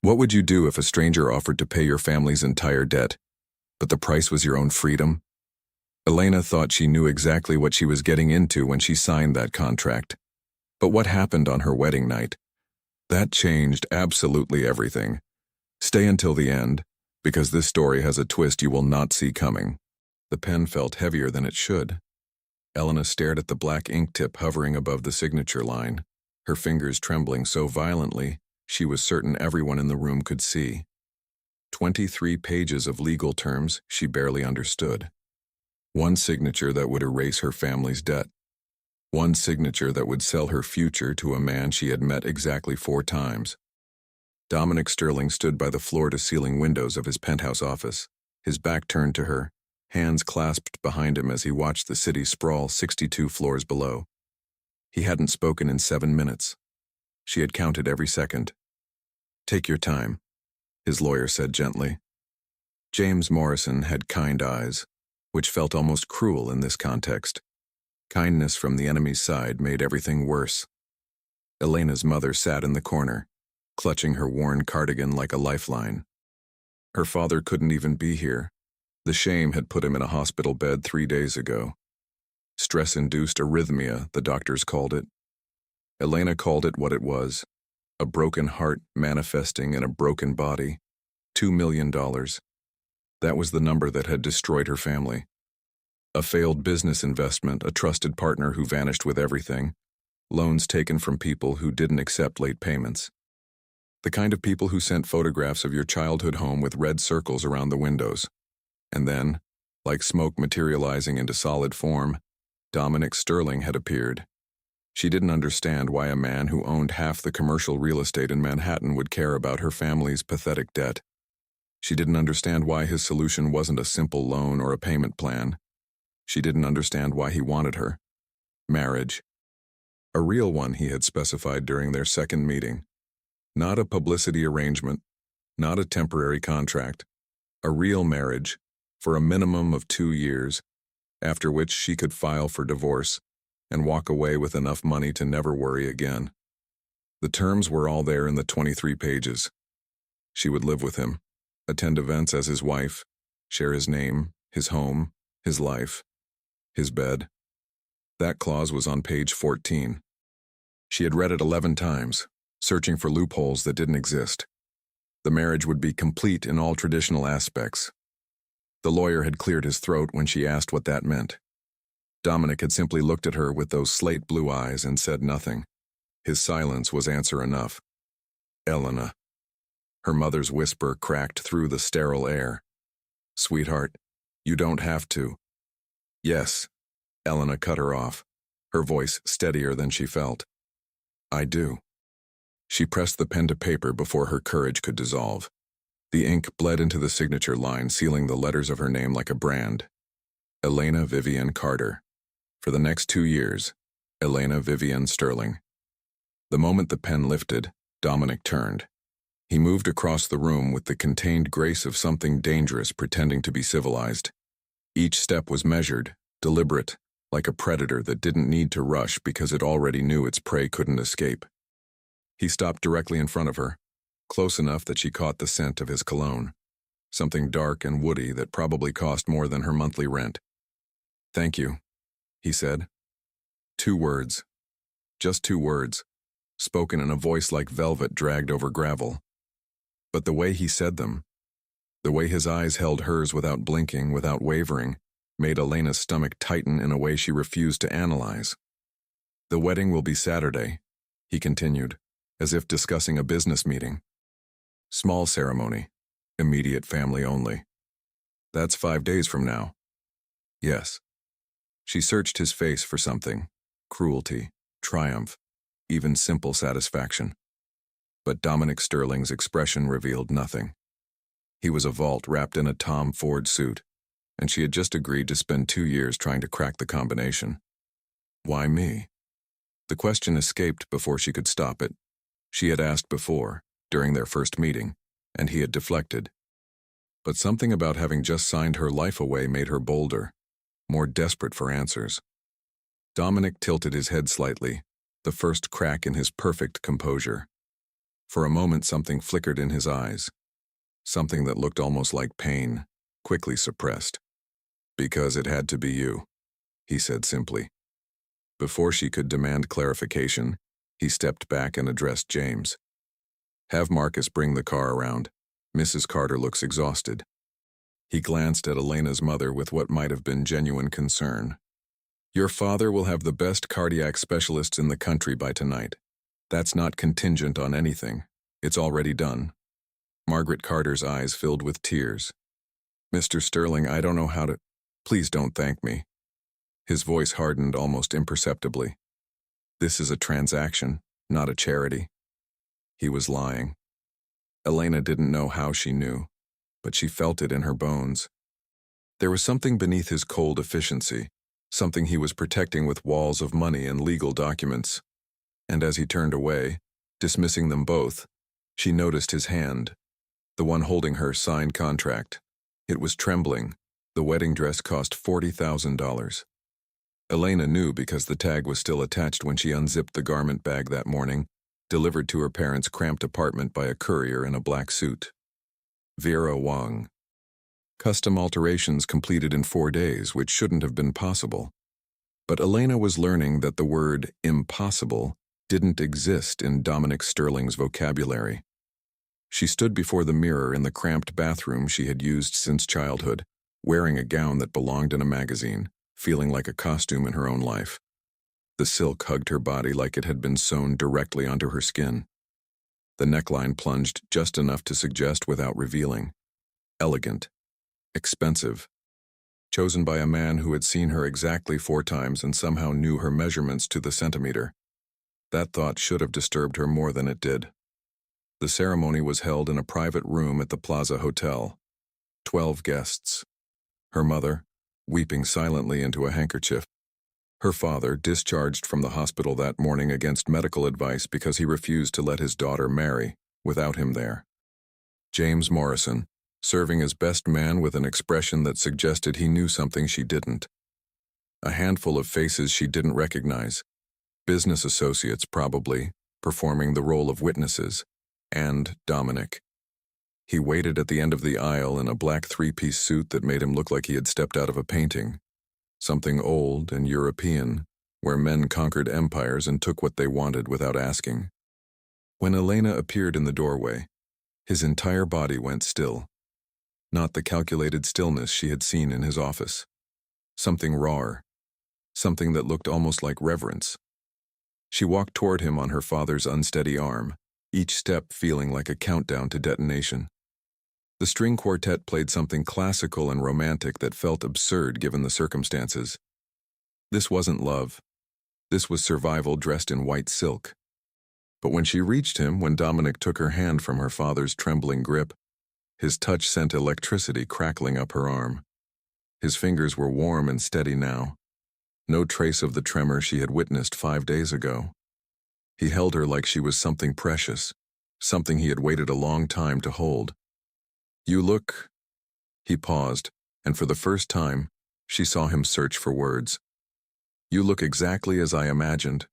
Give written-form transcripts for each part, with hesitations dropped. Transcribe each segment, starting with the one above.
What would you do if a stranger offered to pay your family's entire debt, but the price was your own freedom? Elena thought she knew exactly what she was getting into when she signed that contract. But what happened on her wedding night? That changed absolutely everything. Stay until the end, because this story has a twist you will not see coming. The pen felt heavier than it should. Elena stared at the black ink tip hovering above the signature line, her fingers trembling so violently she was certain everyone in the room could see. 23 pages of legal terms she barely understood. One signature that would erase her family's debt. One signature that would sell her future to a man she had met exactly 4 times. Dominic Sterling stood by the floor-to-ceiling windows of his penthouse office, his back turned to her, hands clasped behind him as he watched the city sprawl 62 floors below. He hadn't spoken in 7 minutes. She had counted every second. "Take your time," his lawyer said gently. James Morrison had kind eyes, which felt almost cruel in this context. Kindness from the enemy's side made everything worse. Elena's mother sat in the corner, clutching her worn cardigan like a lifeline. Her father couldn't even be here. The shame had put him in a hospital bed 3 days ago. Stress-induced arrhythmia, the doctors called it. Elena called it what it was, a broken heart manifesting in a broken body. $2 million. That was the number that had destroyed her family. A failed business investment, a trusted partner who vanished with everything, loans taken from people who didn't accept late payments. The kind of people who sent photographs of your childhood home with red circles around the windows. And then, like smoke materializing into solid form, Dominic Sterling had appeared. She didn't understand why a man who owned half the commercial real estate in Manhattan would care about her family's pathetic debt. She didn't understand why his solution wasn't a simple loan or a payment plan. She didn't understand why he wanted her. Marriage. A real one, he had specified during their second meeting. Not a publicity arrangement, not a temporary contract. A real marriage, for a minimum of 2 years, after which she could file for divorce and walk away with enough money to never worry again. The terms were all there in the 23 pages. She would live with him, attend events as his wife, share his name, his home, his life, his bed. That clause was on page 14. She had read it 11 times, searching for loopholes that didn't exist. The marriage would be complete in all traditional aspects. The lawyer had cleared his throat when she asked what that meant. Dominic had simply looked at her with those slate blue eyes and said nothing. His silence was answer enough. "Elena." Her mother's whisper cracked through the sterile air. "Sweetheart, you don't have to." "Yes," Elena cut her off, her voice steadier than she felt. "I do." She pressed the pen to paper before her courage could dissolve. The ink bled into the signature line, sealing the letters of her name like a brand. Elena Vivian Carter. For the next 2 years, Elena Vivian Sterling. The moment the pen lifted, Dominic turned. He moved across the room with the contained grace of something dangerous pretending to be civilized. Each step was measured, deliberate, like a predator that didn't need to rush because it already knew its prey couldn't escape. He stopped directly in front of her, close enough that she caught the scent of his cologne, something dark and woody that probably cost more than her monthly rent. "Thank you," he said. 2 words. Just 2 words, spoken in a voice like velvet dragged over gravel. But the way he said them, the way his eyes held hers without blinking, without wavering, made Elena's stomach tighten in a way she refused to analyze. "The wedding will be Saturday," he continued, as if discussing a business meeting. "Small ceremony, immediate family only. That's 5 days from now." "Yes." She searched his face for something, cruelty, triumph, even simple satisfaction. But Dominic Sterling's expression revealed nothing. He was a vault wrapped in a Tom Ford suit, and she had just agreed to spend 2 years trying to crack the combination. Why me? The question escaped before she could stop it. She had asked before, during their first meeting, and he had deflected. But something about having just signed her life away made her bolder, more desperate for answers. Dominic tilted his head slightly, the first crack in his perfect composure. For a moment something flickered in his eyes, something that looked almost like pain, quickly suppressed. "Because it had to be you," he said simply. Before she could demand clarification, he stepped back and addressed James. "Have Marcus bring the car around. Mrs. Carter looks exhausted." He glanced at Elena's mother with what might have been genuine concern. "Your father will have the best cardiac specialists in the country by tonight. That's not contingent on anything. It's already done." Margaret Carter's eyes filled with tears. "Mr. Sterling, I don't know how to—" "Please don't thank me." His voice hardened almost imperceptibly. "This is a transaction, not a charity." He was lying. Elena didn't know how she knew, but she felt it in her bones. There was something beneath his cold efficiency, something he was protecting with walls of money and legal documents. And as he turned away, dismissing them both, she noticed his hand, the one holding her signed contract. It was trembling. The wedding dress cost $40,000. Elena knew because the tag was still attached when she unzipped the garment bag that morning, delivered to her parents' cramped apartment by a courier in a black suit. Vera Wang. Custom alterations completed in 4 days, which shouldn't have been possible. But Elena was learning that the word impossible didn't exist in Dominic Sterling's vocabulary. She stood before the mirror in the cramped bathroom she had used since childhood, wearing a gown that belonged in a magazine, feeling like a costume in her own life. The silk hugged her body like it had been sewn directly onto her skin. The neckline plunged just enough to suggest without revealing. Elegant. Expensive. Chosen by a man who had seen her exactly 4 times and somehow knew her measurements to the centimeter. That thought should have disturbed her more than it did. The ceremony was held in a private room at the Plaza Hotel. 12 guests. Her mother, weeping silently into a handkerchief. Her father, discharged from the hospital that morning against medical advice because he refused to let his daughter marry, without him there. James Morrison, serving as best man with an expression that suggested he knew something she didn't. A handful of faces she didn't recognize. Business associates, probably, performing the role of witnesses. And Dominic. He waited at the end of the aisle in a black 3-piece suit that made him look like he had stepped out of a painting. Something old and European, where men conquered empires and took what they wanted without asking. When Elena appeared in the doorway, his entire body went still. Not the calculated stillness she had seen in his office. Something rawer. Something that looked almost like reverence. She walked toward him on her father's unsteady arm, each step feeling like a countdown to detonation. The string quartet played something classical and romantic that felt absurd given the circumstances. This wasn't love. This was survival dressed in white silk. But when she reached him, when Dominic took her hand from her father's trembling grip, his touch sent electricity crackling up her arm. His fingers were warm and steady now. No trace of the tremor she had witnessed 5 days ago. He held her like she was something precious, something he had waited a long time to hold. "You look—" He paused, and for the first time, she saw him search for words. "You look exactly as I imagined."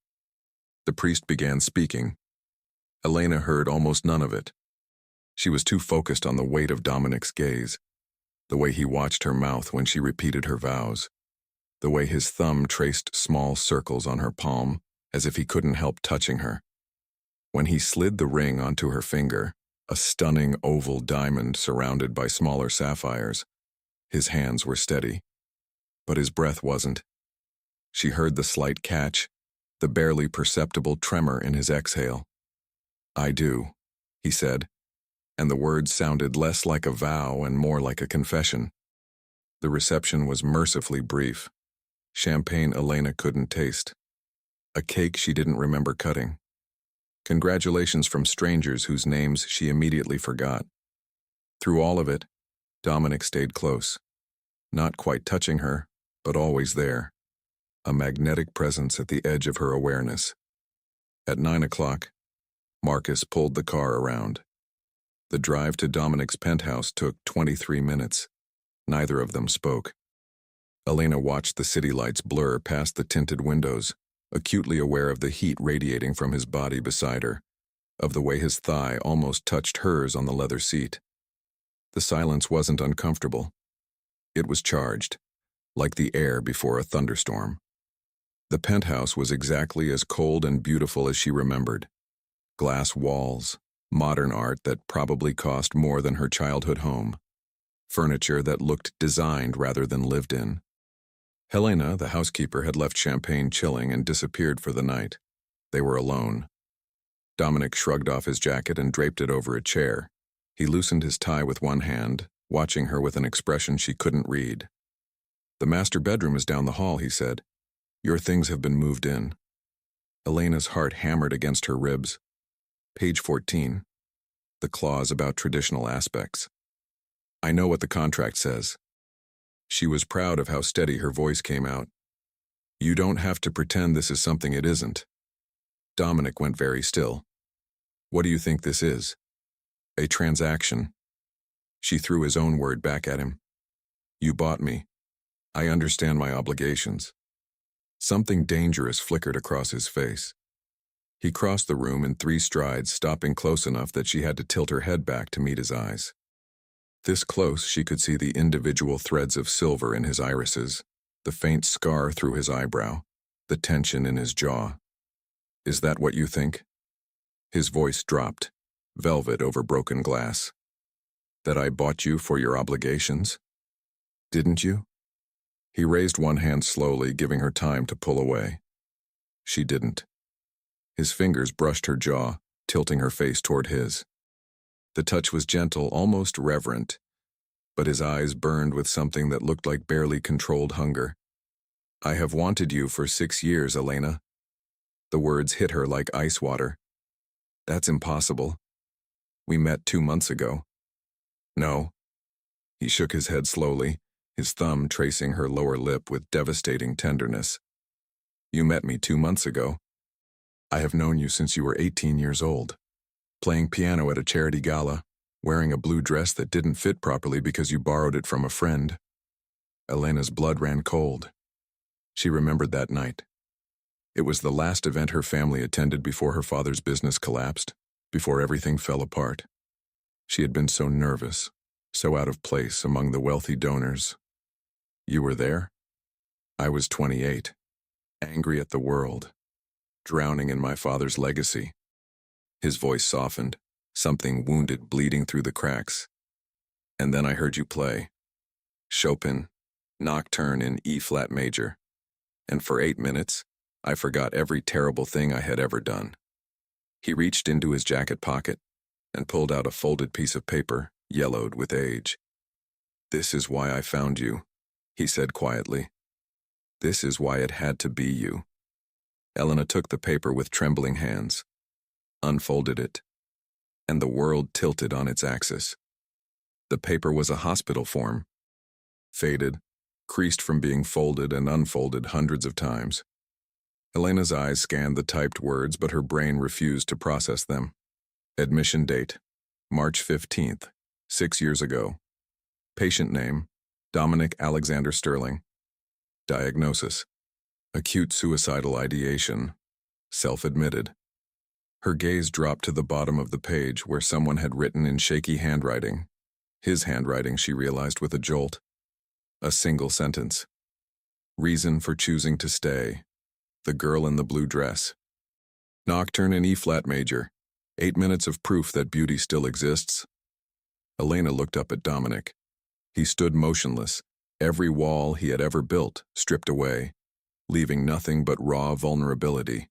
The priest began speaking. Elena heard almost none of it. She was too focused on the weight of Dominic's gaze, the way he watched her mouth when she repeated her vows, the way his thumb traced small circles on her palm, as if he couldn't help touching her. When he slid the ring onto her finger, a stunning oval diamond surrounded by smaller sapphires, his hands were steady. But his breath wasn't. She heard the slight catch, the barely perceptible tremor in his exhale. "I do," he said, and the words sounded less like a vow and more like a confession. The reception was mercifully brief. Champagne Elena couldn't taste. A cake she didn't remember cutting. Congratulations from strangers whose names she immediately forgot. Through all of it, Dominic stayed close. Not quite touching her, but always there. A magnetic presence at the edge of her awareness. At 9 o'clock, Marcus pulled the car around. The drive to Dominic's penthouse took 23 minutes. Neither of them spoke. Elena watched the city lights blur past the tinted windows, acutely aware of the heat radiating from his body beside her. of the way his thigh almost touched hers on the leather seat. The silence wasn't uncomfortable. It was charged, like the air before a thunderstorm. The penthouse was exactly as cold and beautiful as she remembered. Glass walls, modern art that probably cost more than her childhood home, furniture that looked designed rather than lived in. Helena, the housekeeper, had left champagne chilling and disappeared for the night. They were alone. Dominic shrugged off his jacket and draped it over a chair. He loosened his tie with one hand, watching her with an expression she couldn't read. "The master bedroom is down the hall," he said. "Your things have been moved in." Elena's heart hammered against her ribs. Page 14. The clause about traditional aspects. "I know what the contract says." She was proud of how steady her voice came out. "You don't have to pretend this is something it isn't." Dominic went very still. "What do you think this is?" "A transaction." She threw his own word back at him. "You bought me. I understand my obligations." Something dangerous flickered across his face. He crossed the room in 3 strides, stopping close enough that she had to tilt her head back to meet his eyes. This close, she could see the individual threads of silver in his irises, the faint scar through his eyebrow, the tension in his jaw. "Is that what you think?" His voice dropped, velvet over broken glass. "That I bought you for your obligations? Didn't you?" He raised one hand slowly, giving her time to pull away. She didn't. His fingers brushed her jaw, tilting her face toward his. The touch was gentle, almost reverent, but his eyes burned with something that looked like barely controlled hunger. "I have wanted you for 6 years, Elena." The words hit her like ice water. "That's impossible. We met 2 months ago." "No." He shook his head slowly, his thumb tracing her lower lip with devastating tenderness. "You met me 2 months ago. I have known you since you were 18 years old, playing piano at a charity gala, wearing a blue dress that didn't fit properly because you borrowed it from a friend." Elena's blood ran cold. She remembered that night. It was the last event her family attended before her father's business collapsed, before everything fell apart. She had been so nervous, so out of place among the wealthy donors. "You were there?" "I was 28, angry at the world, drowning in my father's legacy." His voice softened, something wounded bleeding through the cracks. "And then I heard you play. Chopin, Nocturne in E-flat major. And for 8 minutes, I forgot every terrible thing I had ever done." He reached into his jacket pocket and pulled out a folded piece of paper, yellowed with age. "This is why I found you," he said quietly. "This is why it had to be you." Elena took the paper with trembling hands, unfolded it, and the world tilted on its axis. The paper was a hospital form, faded, creased from being folded and unfolded hundreds of times. Elena's eyes scanned the typed words, but her brain refused to process them. Admission date, March 15th, 6 years ago. Patient name, Dominic Alexander Sterling. Diagnosis, acute suicidal ideation, self-admitted. Her gaze dropped to the bottom of the page where someone had written in shaky handwriting. His handwriting, she realized with a jolt. A single sentence. Reason for choosing to stay. The girl in the blue dress. Nocturne in E-flat major. 8 minutes of proof that beauty still exists. Elena looked up at Dominic. He stood motionless, every wall he had ever built stripped away, leaving nothing but raw vulnerability.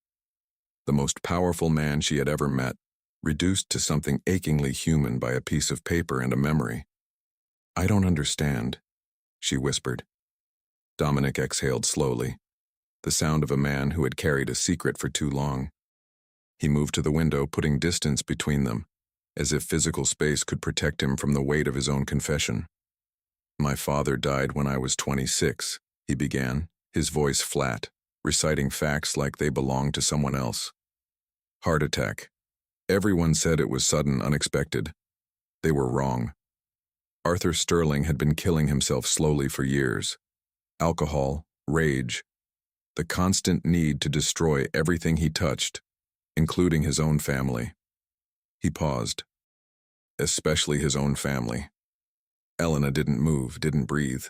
The most powerful man she had ever met, reduced to something achingly human by a piece of paper and a memory. "I don't understand," she whispered. Dominic exhaled slowly, the sound of a man who had carried a secret for too long. He moved to the window, putting distance between them, as if physical space could protect him from the weight of his own confession. "My father died when I was 26, he began, his voice flat, reciting facts like they belonged to someone else. Heart attack. Everyone said it was sudden, unexpected. They were wrong. Arthur Sterling had been killing himself slowly for years. Alcohol, rage, the constant need to destroy everything he touched, including his own family. He paused. Especially his own family. Elena didn't move, didn't breathe.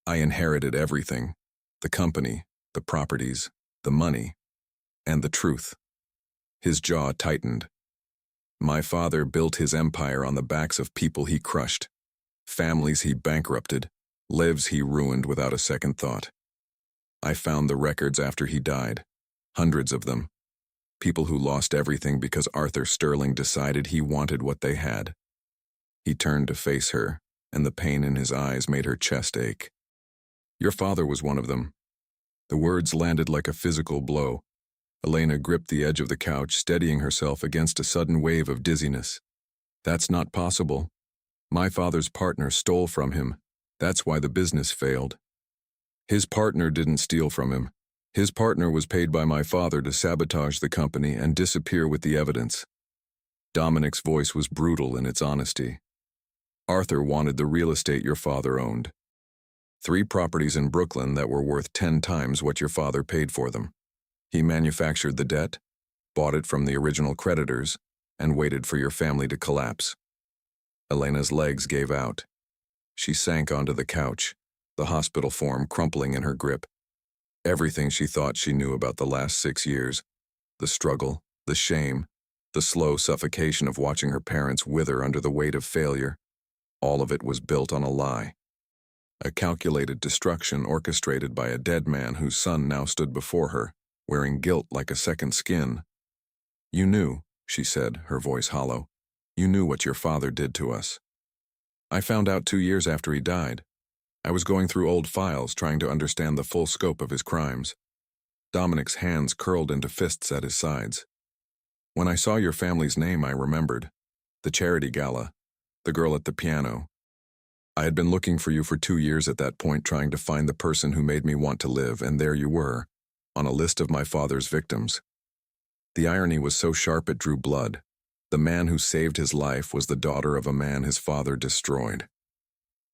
I inherited everything. The company, the properties, the money, and the truth. His jaw tightened. My father built his empire on the backs of people he crushed, families he bankrupted, lives he ruined without a second thought. I found the records after he died, hundreds of them. People who lost everything because Arthur Sterling decided he wanted what they had. He turned to face her, and the pain in his eyes made her chest ache. Your father was one of them. The words landed like a physical blow. Elena gripped the edge of the couch, steadying herself against a sudden wave of dizziness. That's not possible. My father's partner stole from him. That's why the business failed. His partner didn't steal from him. His partner was paid by my father to sabotage the company and disappear with the evidence. Dominic's voice was brutal in its honesty. Arthur wanted the real estate your father owned. 3 properties in Brooklyn that were worth 10 times what your father paid for them. He manufactured the debt, bought it from the original creditors, and waited for your family to collapse. Elena's legs gave out. She sank onto the couch, the hospital form crumpling in her grip. Everything she thought she knew about the last 6 years, the struggle, the shame, the slow suffocation of watching her parents wither under the weight of failure, all of it was built on a lie. A calculated destruction orchestrated by a dead man whose son now stood before her, wearing guilt like a second skin. You knew, she said, her voice hollow. You knew what your father did to us. I found out 2 years after he died. I was going through old files trying to understand the full scope of his crimes. Dominic's hands curled into fists at his sides. When I saw your family's name, I remembered. The charity gala. The girl at the piano. I had been looking for you for 2 years at that point, trying to find the person who made me want to live, and there you were, on a list of my father's victims. The irony was so sharp it drew blood. The man who saved his life was the daughter of a man his father destroyed.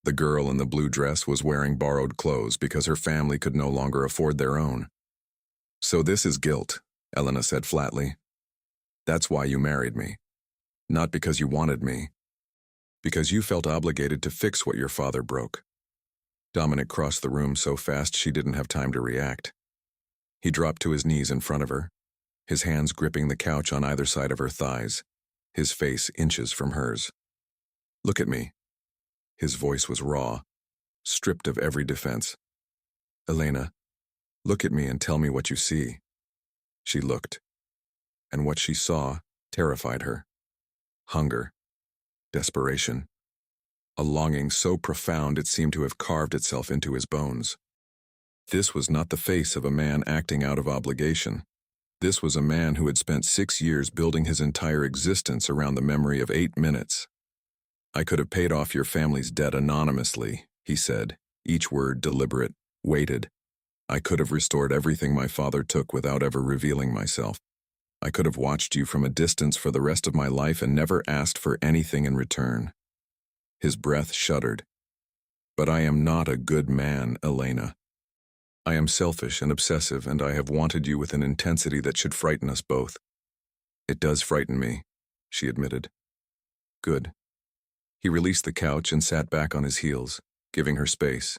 The girl in the blue dress was wearing borrowed clothes because her family could no longer afford their own. So this is guilt, Elena said flatly. That's why you married me. Not because you wanted me. Because you felt obligated to fix what your father broke. Dominic crossed the room so fast she didn't have time to react. He dropped to his knees in front of her, his hands gripping the couch on either side of her thighs, his face inches from hers. Look at me. His voice was raw, stripped of every defense. Elena, look at me and tell me what you see. She looked, and what she saw terrified her. Hunger. Desperation. A longing so profound it seemed to have carved itself into his bones. This was not the face of a man acting out of obligation. This was a man who had spent 6 years building his entire existence around the memory of 8 minutes. I could have paid off your family's debt anonymously, he said, each word deliberate, weighted. I could have restored everything my father took without ever revealing myself. I could have watched you from a distance for the rest of my life and never asked for anything in return. His breath shuddered. But I am not a good man, Elena. I am selfish and obsessive, and I have wanted you with an intensity that should frighten us both. It does frighten me, she admitted. Good. He released the couch and sat back on his heels, giving her space.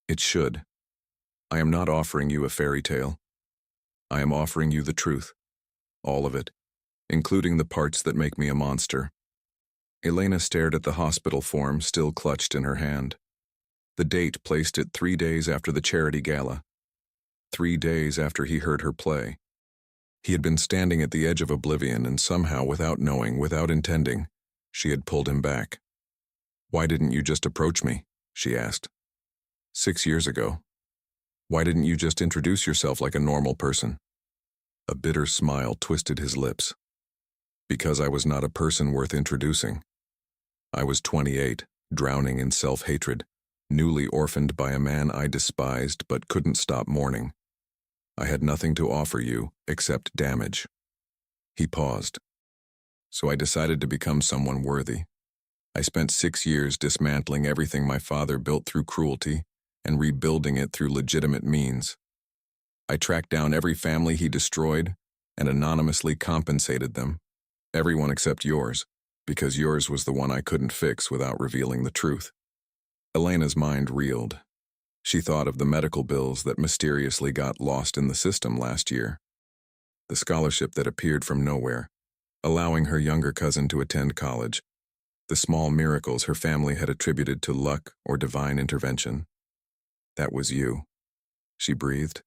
It should. I am not offering you a fairy tale. I am offering you the truth. All of it, including the parts that make me a monster. Elena stared at the hospital form still clutched in her hand. The date placed it 3 days after the charity gala. 3 days after he heard her play. He had been standing at the edge of oblivion, and somehow, without knowing, without intending, she had pulled him back. Why didn't you just approach me? She asked. 6 years ago. Why didn't you just introduce yourself like a normal person? A bitter smile twisted his lips. Because I was not a person worth introducing. I was 28, drowning in self-hatred, newly orphaned by a man I despised but couldn't stop mourning. I had nothing to offer you except damage. He paused. So I decided to become someone worthy. I spent 6 years dismantling everything my father built through cruelty and rebuilding it through legitimate means. I tracked down every family he destroyed and anonymously compensated them. Everyone except yours, because yours was the one I couldn't fix without revealing the truth. Elena's mind reeled. She thought of the medical bills that mysteriously got lost in the system last year. The scholarship that appeared from nowhere, allowing her younger cousin to attend college. The small miracles her family had attributed to luck or divine intervention. That was you, she breathed.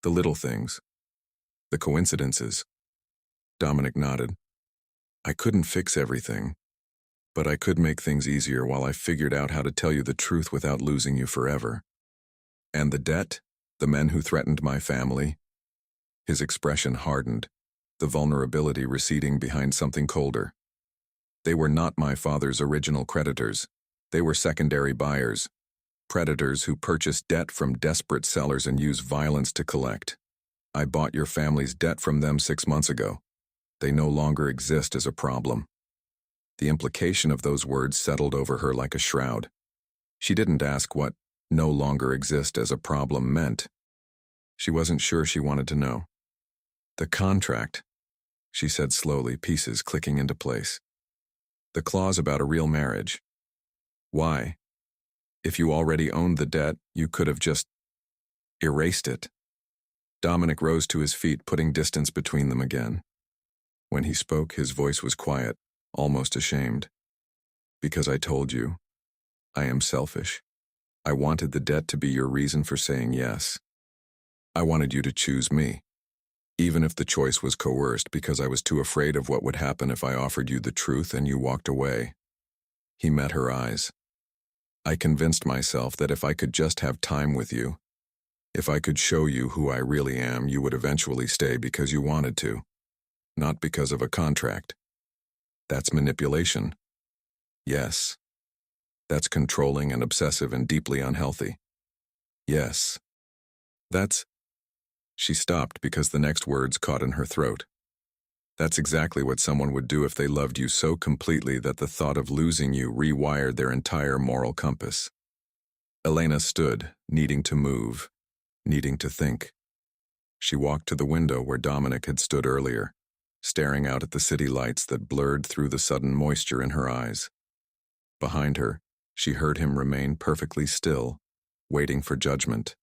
The little things. The coincidences. Dominic nodded. I couldn't fix everything, but I could make things easier while I figured out how to tell you the truth without losing you forever. And the debt, the men who threatened my family. His expression hardened, the vulnerability receding behind something colder. They were not my father's original creditors. They were secondary buyers, predators who purchased debt from desperate sellers and use violence to collect. I bought your family's debt from them 6 months ago. They no longer exist as a problem. The implication of those words settled over her like a shroud. She didn't ask what no longer exist as a problem meant. She wasn't sure she wanted to know. The contract, she said slowly, pieces clicking into place. The clause about a real marriage. Why? If you already owned the debt, you could have just erased it. Dominic rose to his feet, putting distance between them again. When he spoke, his voice was quiet, almost ashamed. Because I told you, I am selfish. I wanted the debt to be your reason for saying yes. I wanted you to choose me, even if the choice was coerced, because I was too afraid of what would happen if I offered you the truth and you walked away. He met her eyes. I convinced myself that if I could just have time with you, if I could show you who I really am, you would eventually stay because you wanted to, not because of a contract. That's manipulation. Yes. That's controlling and obsessive and deeply unhealthy. Yes. That's... She stopped because the next words caught in her throat. That's exactly what someone would do if they loved you so completely that the thought of losing you rewired their entire moral compass. Elena stood, needing to move, needing to think. She walked to the window where Dominic had stood earlier, staring out at the city lights that blurred through the sudden moisture in her eyes. Behind her, she heard him remain perfectly still, waiting for judgment.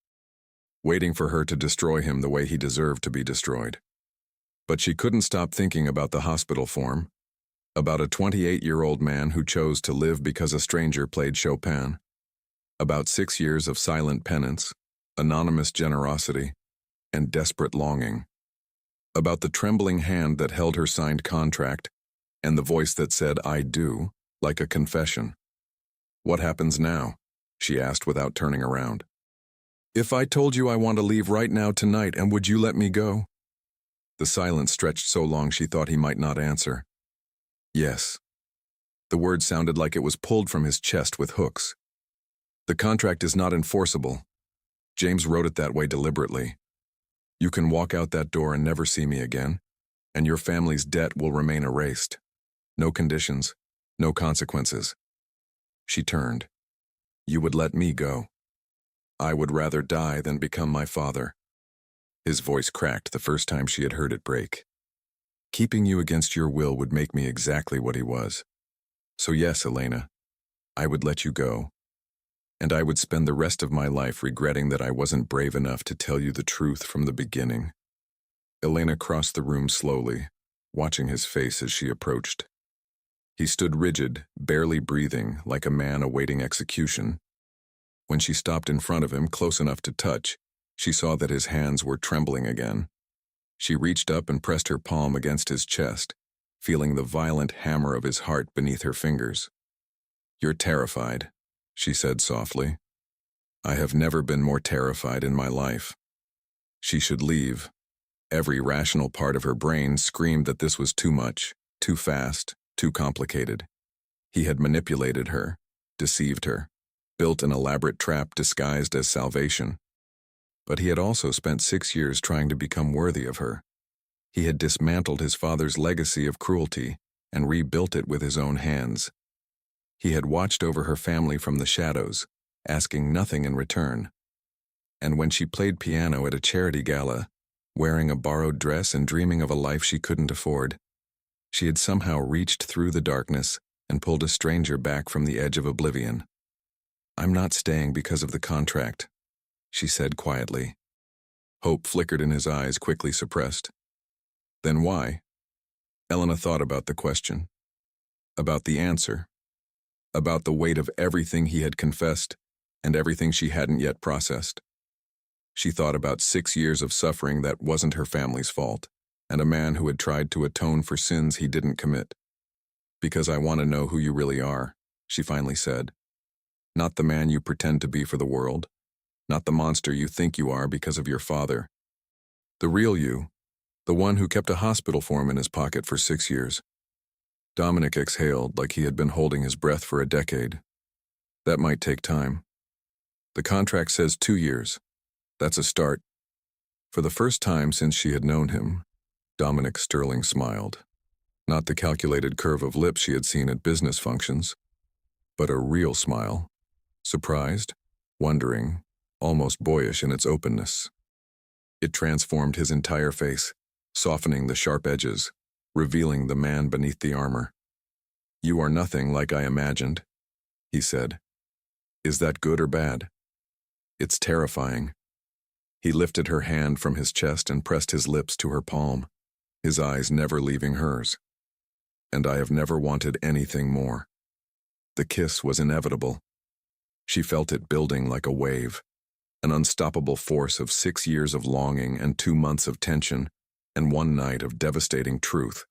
Waiting for her to destroy him the way he deserved to be destroyed. But she couldn't stop thinking about the hospital form, about a 28-year-old man who chose to live because a stranger played Chopin, about 6 years of silent penance, anonymous generosity, and desperate longing, about the trembling hand that held her signed contract and the voice that said, I do, like a confession. What happens now? She asked without turning around. If I told you I want to leave right now tonight, and would you let me go? The silence stretched so long she thought he might not answer. Yes. The word sounded like it was pulled from his chest with hooks. The contract is not enforceable. James wrote it that way deliberately. You can walk out that door and never see me again, and your family's debt will remain erased. No conditions, no consequences. She turned. You would let me go. I would rather die than become my father. His voice cracked the first time she had heard it break. Keeping you against your will would make me exactly what he was. So yes, Elena, I would let you go. And I would spend the rest of my life regretting that I wasn't brave enough to tell you the truth from the beginning. Elena crossed the room slowly, watching his face as she approached. He stood rigid, barely breathing, like a man awaiting execution. When she stopped in front of him, close enough to touch, she saw that his hands were trembling again. She reached up and pressed her palm against his chest, feeling the violent hammer of his heart beneath her fingers. You're terrified, she said softly. I have never been more terrified in my life. She should leave. Every rational part of her brain screamed that this was too much, too fast, too complicated. He had manipulated her, deceived her, built an elaborate trap disguised as salvation. But he had also spent 6 years trying to become worthy of her. He had dismantled his father's legacy of cruelty and rebuilt it with his own hands. He had watched over her family from the shadows, asking nothing in return. And when she played piano at a charity gala, wearing a borrowed dress and dreaming of a life she couldn't afford, She had somehow reached through the darkness and pulled a stranger back from the edge of oblivion. "I'm not staying because of the contract," she said quietly. Hope flickered in his eyes, quickly suppressed. "Then why?" Elena thought about the question, about the answer, about the weight of everything he had confessed and everything she hadn't yet processed. She thought about 6 years of suffering that wasn't her family's fault, and a man who had tried to atone for sins he didn't commit. "Because I want to know who you really are," she finally said. "Not the man you pretend to be for the world, not the monster you think you are because of your father. The real you, the one who kept a hospital form in his pocket for 6 years. Dominic exhaled like he had been holding his breath for a decade. "That might take time. The contract says 2 years. That's a start." For the first time since she had known him, Dominic Sterling smiled. Not the calculated curve of lips she had seen at business functions, but a real smile. Surprised, wondering, almost boyish in its openness. It transformed his entire face, softening the sharp edges, revealing the man beneath the armor. "You are nothing like I imagined," he said. "Is that good or bad?" "It's terrifying." He lifted her hand from his chest and pressed his lips to her palm, his eyes never leaving hers. "And I have never wanted anything more." The kiss was inevitable. She felt it building like a wave, an unstoppable force of 6 years of longing and 2 months of tension, and 1 night of devastating truth.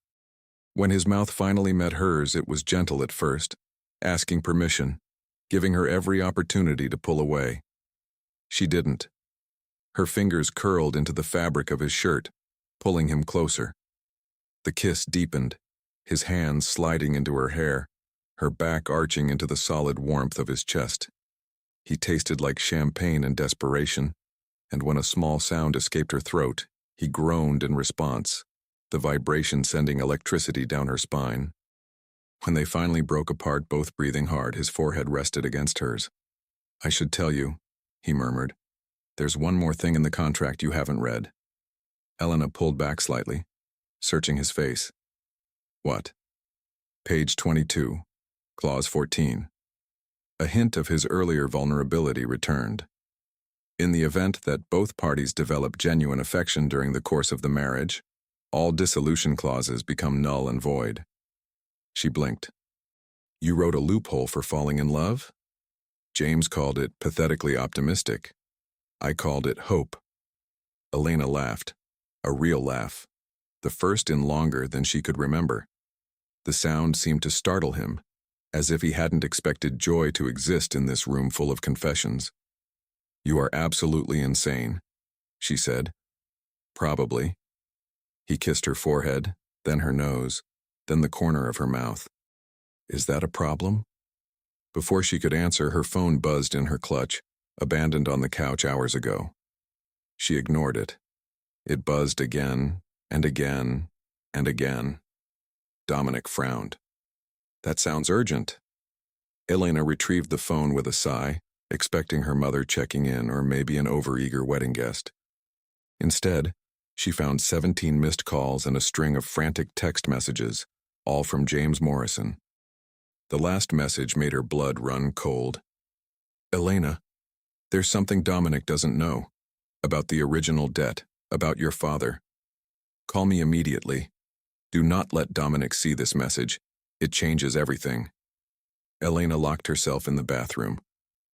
When his mouth finally met hers, it was gentle at first, asking permission, giving her every opportunity to pull away. She didn't. Her fingers curled into the fabric of his shirt, pulling him closer. The kiss deepened, his hands sliding into her hair, her back arching into the solid warmth of his chest. He tasted like champagne in desperation, and when a small sound escaped her throat, he groaned in response, the vibration sending electricity down her spine. When they finally broke apart, both breathing hard, his forehead rested against hers. "I should tell you," he murmured. "There's one more thing in the contract you haven't read." Elena pulled back slightly, searching his face. "What?" "Page 22, Clause 14. A hint of his earlier vulnerability returned. In the event that both parties develop genuine affection during the course of the marriage, all dissolution clauses become null and void." She blinked. "You wrote a loophole for falling in love?" James called it pathetically optimistic. I called it hope. Elena laughed, a real laugh, the first in longer than she could remember. The sound seemed to startle him, as if he hadn't expected joy to exist in this room full of confessions. "You are absolutely insane," she said. "Probably." He kissed her forehead, then her nose, then the corner of her mouth. "Is that a problem?" Before she could answer, her phone buzzed in her clutch, abandoned on the couch hours ago. She ignored it. It buzzed again, and again, and again. Dominic frowned. "That sounds urgent." Elena retrieved the phone with a sigh, expecting her mother checking in or maybe an overeager wedding guest. Instead, she found 17 missed calls and a string of frantic text messages, all from James Morrison. The last message made her blood run cold. "Elena, there's something Dominic doesn't know. About the original debt, about your father. Call me immediately. Do not let Dominic see this message. It changes everything." Elena locked herself in the bathroom,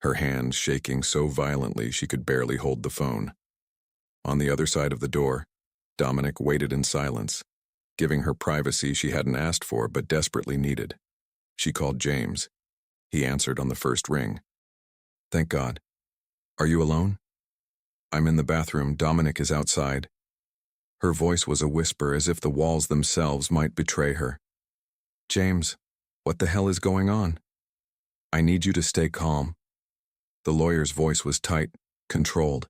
her hands shaking so violently she could barely hold the phone. On the other side of the door, Dominic waited in silence, giving her privacy she hadn't asked for but desperately needed. She called James. He answered on the first ring. "Thank God. Are you alone?" "I'm in the bathroom. Dominic is outside." Her voice was a whisper, as if the walls themselves might betray her. "James, what the hell is going on?" "I need you to stay calm." The lawyer's voice was tight, controlled.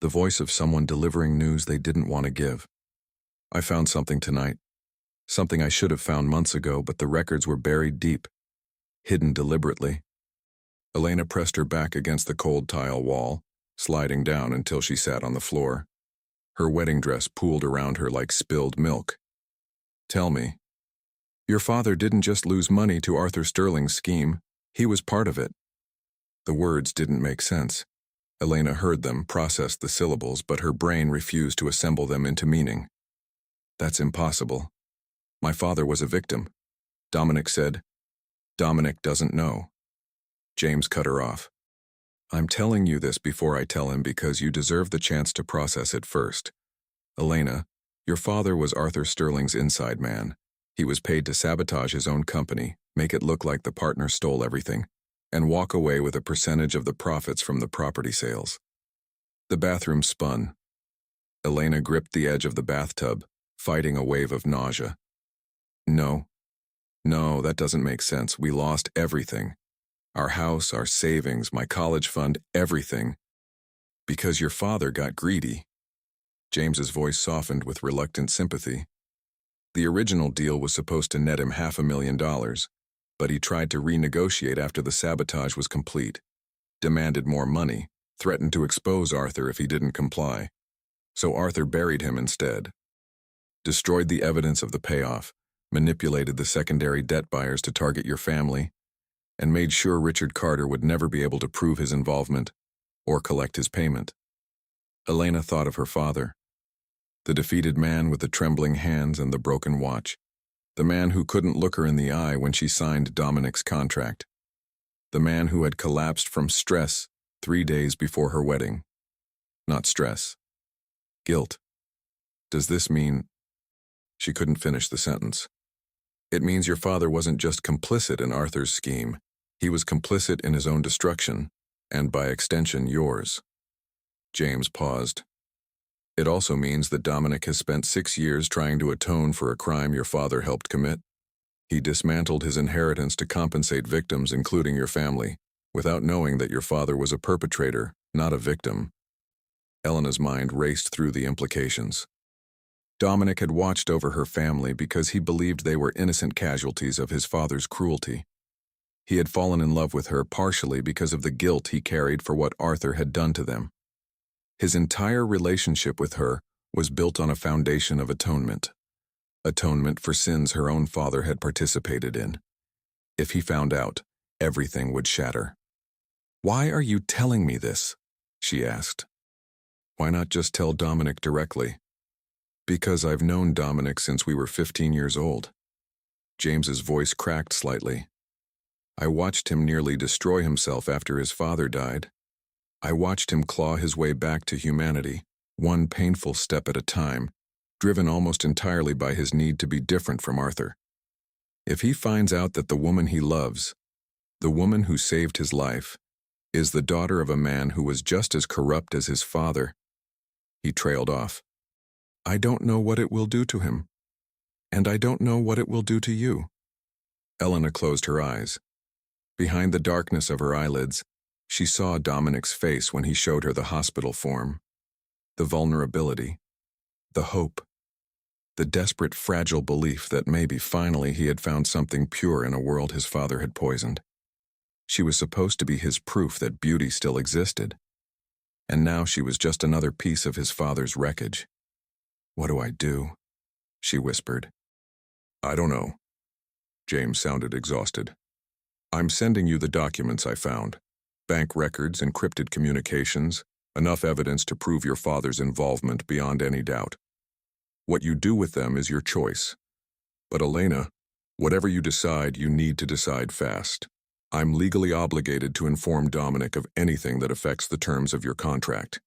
The voice of someone delivering news they didn't want to give. "I found something tonight. Something I should have found months ago, but the records were buried deep, hidden deliberately." Elena pressed her back against the cold tile wall, sliding down until she sat on the floor. Her wedding dress pooled around her like spilled milk. "Tell me." Your father didn't just lose money to Arthur Sterling's scheme, he was part of it. The words didn't make sense. Elena heard them, processed the syllables, but her brain refused to assemble them into meaning. That's impossible. My father was a victim, Dominic said. Dominic doesn't know. James cut her off. I'm telling you this before I tell him because you deserve the chance to process it first. Elena, your father was Arthur Sterling's inside man. He was paid to sabotage his own company, make it look like the partner stole everything, and walk away with a percentage of the profits from the property sales. The bathroom spun. Elena gripped the edge of the bathtub, fighting a wave of nausea. No, that doesn't make sense. We lost everything. Our house, our savings, my college fund, everything. Because your father got greedy. James's voice softened with reluctant sympathy. The original deal was supposed to net him $500,000, but he tried to renegotiate after the sabotage was complete, demanded more money, threatened to expose Arthur if he didn't comply. So Arthur buried him instead. Destroyed the evidence of the payoff, manipulated the secondary debt buyers to target your family, and made sure Richard Carter would never be able to prove his involvement or collect his payment. Elena thought of her father, the defeated man with the trembling hands and the broken watch, the man who couldn't look her in the eye when she signed Dominic's contract, the man who had collapsed from stress 3 days before her wedding. Not stress. Guilt. Does this mean... She couldn't finish the sentence. It means your father wasn't just complicit in Arthur's scheme, he was complicit in his own destruction, and by extension yours. James paused. It also means that Dominic has spent 6 years trying to atone for a crime your father helped commit. He dismantled his inheritance to compensate victims, including your family, without knowing that your father was a perpetrator, not a victim. Elena's mind raced through the implications. Dominic had watched over her family because he believed they were innocent casualties of his father's cruelty. He had fallen in love with her partially because of the guilt he carried for what Arthur had done to them. His entire relationship with her was built on a foundation of atonement. Atonement for sins her own father had participated in. If he found out, everything would shatter. "Why are you telling me this?" she asked. "Why not just tell Dominic directly?" "Because I've known Dominic since we were 15 years old." James's voice cracked slightly. "I watched him nearly destroy himself after his father died. I watched him claw his way back to humanity, one painful step at a time, driven almost entirely by his need to be different from Arthur. If he finds out that the woman he loves, the woman who saved his life, is the daughter of a man who was just as corrupt as his father..." He trailed off. "I don't know what it will do to him. And I don't know what it will do to you." Elena closed her eyes. Behind the darkness of her eyelids, she saw Dominic's face when he showed her the hospital form. The vulnerability, the hope, the desperate, fragile belief that maybe finally he had found something pure in a world his father had poisoned. She was supposed to be his proof that beauty still existed. And now she was just another piece of his father's wreckage. "What do I do?" she whispered. "I don't know." James sounded exhausted. "I'm sending you the documents I found. Bank records, encrypted communications, enough evidence to prove your father's involvement beyond any doubt. What you do with them is your choice. But Elena, whatever you decide, you need to decide fast. I'm legally obligated to inform Dominic of anything that affects the terms of your contract.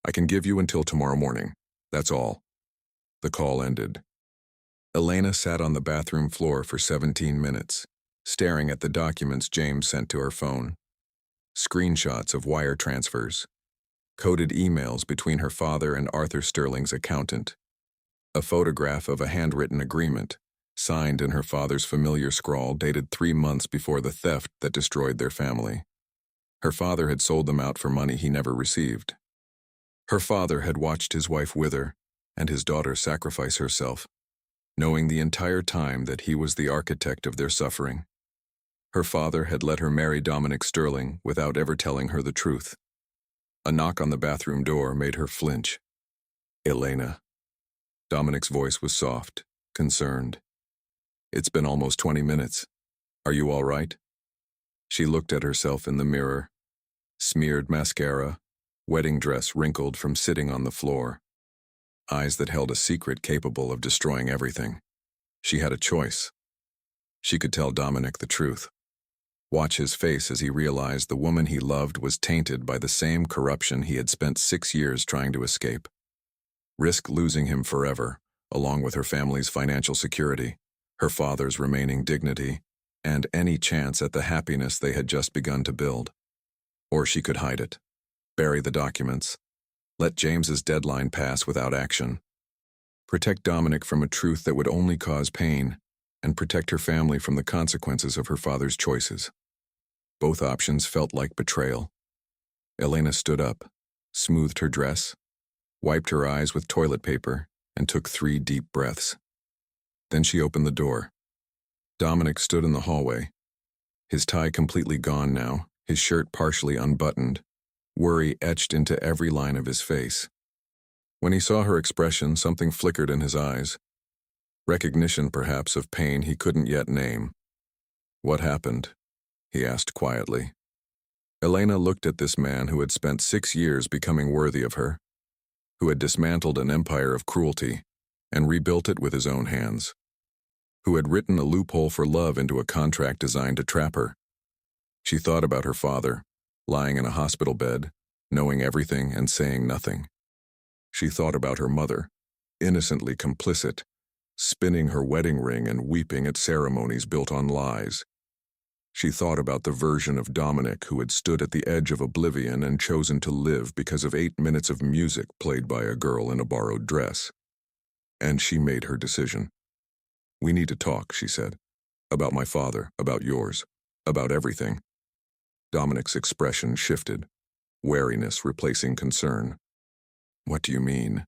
I can give you until tomorrow morning. That's all." The call ended. Elena sat on the bathroom floor for 17 minutes, staring at the documents James sent to her phone. Screenshots of wire transfers, coded emails between her father and Arthur Sterling's accountant, a photograph of a handwritten agreement, signed in her father's familiar scrawl dated 3 months before the theft that destroyed their family. Her father had sold them out for money he never received. Her father had watched his wife wither and his daughter sacrifice herself, knowing the entire time that he was the architect of their suffering. Her father had let her marry Dominic Sterling without ever telling her the truth. A knock on the bathroom door made her flinch. "Elena." Dominic's voice was soft, concerned. It's been almost 20 minutes. Are you all right? She looked at herself in the mirror. Smeared mascara, wedding dress wrinkled from sitting on the floor. Eyes that held a secret capable of destroying everything. She had a choice. She could tell Dominic the truth. Watch his face as he realized the woman he loved was tainted by the same corruption he had spent 6 years trying to escape. Risk losing him forever, along with her family's financial security, her father's remaining dignity, and any chance at the happiness they had just begun to build. Or she could hide it, bury the documents, let James's deadline pass without action, protect Dominic from a truth that would only cause pain, and protect her family from the consequences of her father's choices. Both options felt like betrayal. Elena stood up, smoothed her dress, wiped her eyes with toilet paper, and took 3 deep breaths. Then she opened the door. Dominic stood in the hallway, his tie completely gone now, his shirt partially unbuttoned, worry etched into every line of his face. When he saw her expression, something flickered in his eyes. Recognition, perhaps, of pain he couldn't yet name. "What happened?" he asked quietly. Elena looked at this man who had spent 6 years becoming worthy of her, who had dismantled an empire of cruelty and rebuilt it with his own hands, who had written a loophole for love into a contract designed to trap her. She thought about her father, lying in a hospital bed, knowing everything and saying nothing. She thought about her mother, innocently complicit, spinning her wedding ring and weeping at ceremonies built on lies. She thought about the version of Dominic who had stood at the edge of oblivion and chosen to live because of 8 minutes of music played by a girl in a borrowed dress. And she made her decision. "We need to talk," she said. "About my father, about yours, about everything." Dominic's expression shifted, wariness replacing concern. "What do you mean?"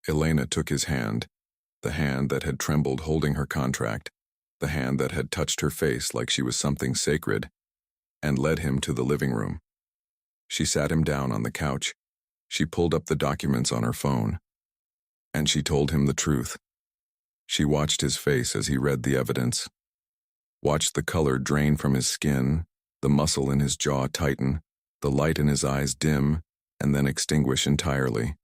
Elena took his hand, the hand that had trembled holding her contract, the hand that had touched her face like she was something sacred, and led him to the living room. She sat him down on the couch. She pulled up the documents on her phone. And she told him the truth. She watched his face as he read the evidence, watched the color drain from his skin, the muscle in his jaw tighten, the light in his eyes dim, and then extinguish entirely.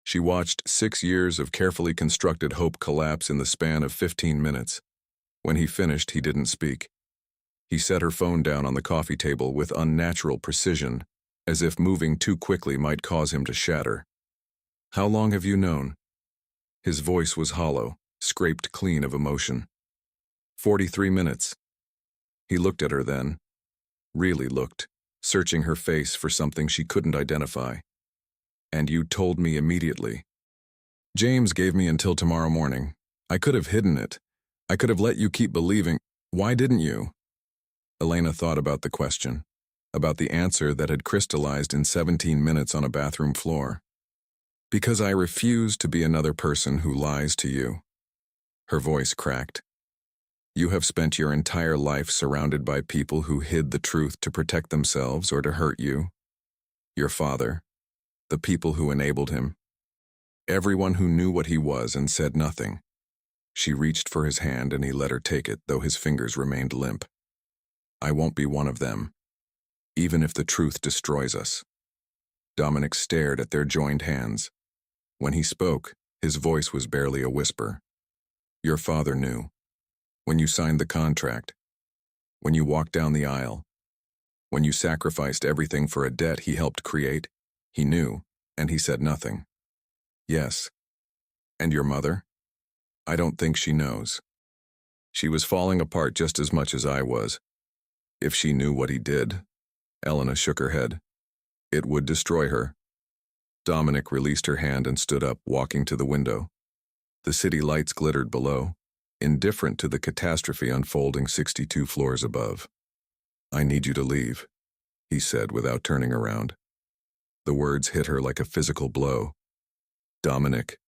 She watched 6 years of carefully constructed hope collapse in the span of 15 minutes. When he finished, he didn't speak. He set her phone down on the coffee table with unnatural precision, as if moving too quickly might cause him to shatter. "How long have you known?" His voice was hollow, scraped clean of emotion. 43 minutes. He looked at her then, really looked, searching her face for something she couldn't identify. "And you told me immediately." "James gave me until tomorrow morning. I could have hidden it. I could have let you keep believing. Why didn't you?" Elena thought about the question, about the answer that had crystallized in 17 minutes on a bathroom floor. "Because I refuse to be another person who lies to you." Her voice cracked. "You have spent your entire life surrounded by people who hid the truth to protect themselves or to hurt you. Your father, the people who enabled him, everyone who knew what he was and said nothing." She reached for his hand and he let her take it, though his fingers remained limp. "I won't be one of them, even if the truth destroys us." Dominic stared at their joined hands. When he spoke, his voice was barely a whisper. "Your father knew. When you signed the contract, when you walked down the aisle, when you sacrificed everything for a debt he helped create, he knew, and he said nothing." "Yes. And your mother?" "I don't think she knows. She was falling apart just as much as I was. If she knew what he did." Elena shook her head. "It would destroy her." Dominic released her hand and stood up, walking to the window. The city lights glittered below, indifferent to the catastrophe unfolding 62 floors above. "I need you to leave," he said without turning around. The words hit her like a physical blow. "Dominic,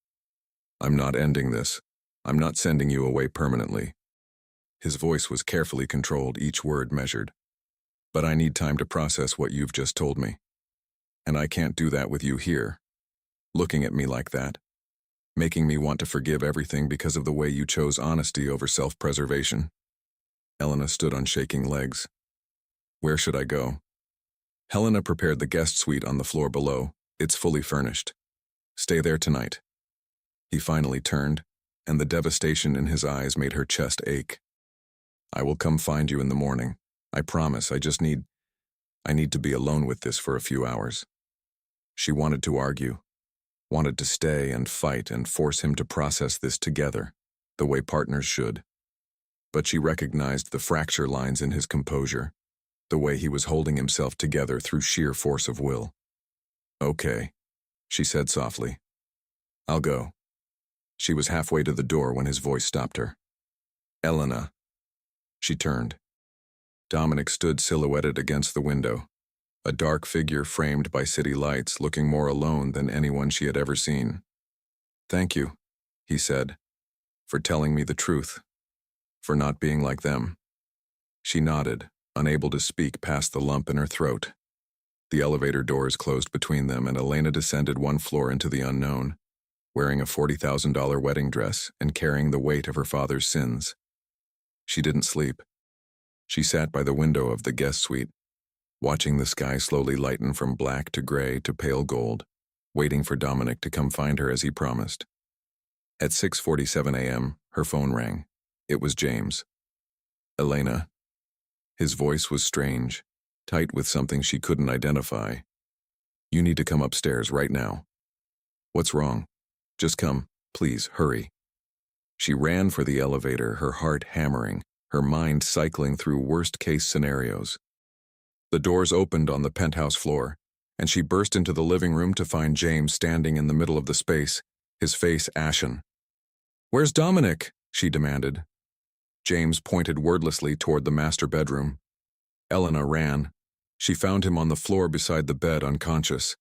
I'm not ending this. I'm not sending you away permanently." His voice was carefully controlled, each word measured. "But I need time to process what you've just told me. And I can't do that with you here, looking at me like that." making me want to forgive everything because of the way you chose honesty over self-preservation. Elena stood on shaking legs. Where should I go? Helena prepared the guest suite on the floor below. It's fully furnished. Stay there tonight. He finally turned, and the devastation in his eyes made her chest ache. I will come find you in the morning. I promise. I need to be alone with this for a few hours. She wanted to argue, wanted to stay and fight and force him to process this together, the way partners should. But she recognized the fracture lines in his composure, the way he was holding himself together through sheer force of will. Okay, she said softly. I'll go. She was halfway to the door when his voice stopped her. Elena. She turned. Dominic stood silhouetted against the window, a dark figure framed by city lights, looking more alone than anyone she had ever seen. Thank you, he said, for telling me the truth, for not being like them. She nodded, unable to speak past the lump in her throat. The elevator doors closed between them, and Elena descended one floor into the unknown, wearing a $40,000 wedding dress and carrying the weight of her father's sins. She didn't sleep. She sat by the window of the guest suite, watching the sky slowly lighten from black to gray to pale gold, waiting for Dominic to come find her as he promised. At 6:47 a.m., her phone rang. It was James. Elena. His voice was strange, tight with something she couldn't identify. You need to come upstairs right now. What's wrong? Just come, please, hurry. She ran for the elevator, her heart hammering, her mind cycling through worst-case scenarios. The doors opened on the penthouse floor, and she burst into the living room to find James standing in the middle of the space, his face ashen. Where's Dominic? She demanded. James pointed wordlessly toward the master bedroom. Elena ran. She found him on the floor beside the bed, unconscious,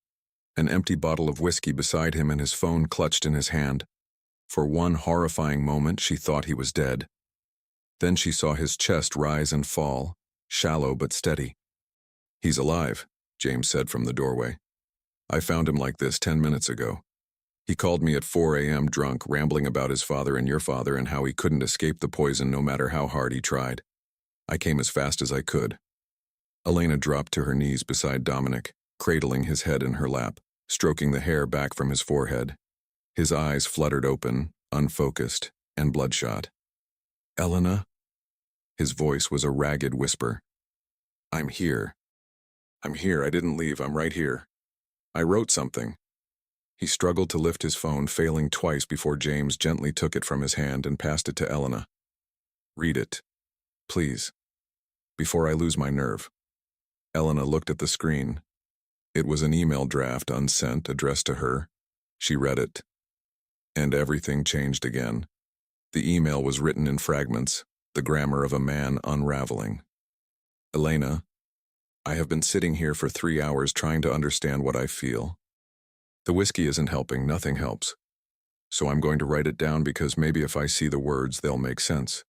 an empty bottle of whiskey beside him and his phone clutched in his hand. For one horrifying moment, she thought he was dead. Then she saw his chest rise and fall, shallow but steady. He's alive, James said from the doorway. I found him like this 10 minutes ago. He called me at 4 a.m. drunk, rambling about his father and your father and how he couldn't escape the poison no matter how hard he tried. I came as fast as I could. Elena dropped to her knees beside Dominic, cradling his head in her lap, stroking the hair back from his forehead. His eyes fluttered open, unfocused, and bloodshot. Elena? His voice was a ragged whisper. I'm here. I'm here. I didn't leave. I'm right here. I wrote something. He struggled to lift his phone, failing twice before James gently took it from his hand and passed it to Elena. Read it, please, before I lose my nerve. Elena looked at the screen. It was an email draft unsent addressed to her. She read it. And everything changed again. The email was written in fragments, the grammar of a man unraveling. Elena, I have been sitting here for 3 hours trying to understand what I feel. The whiskey isn't helping, nothing helps. So I'm going to write it down because maybe if I see the words, they'll make sense.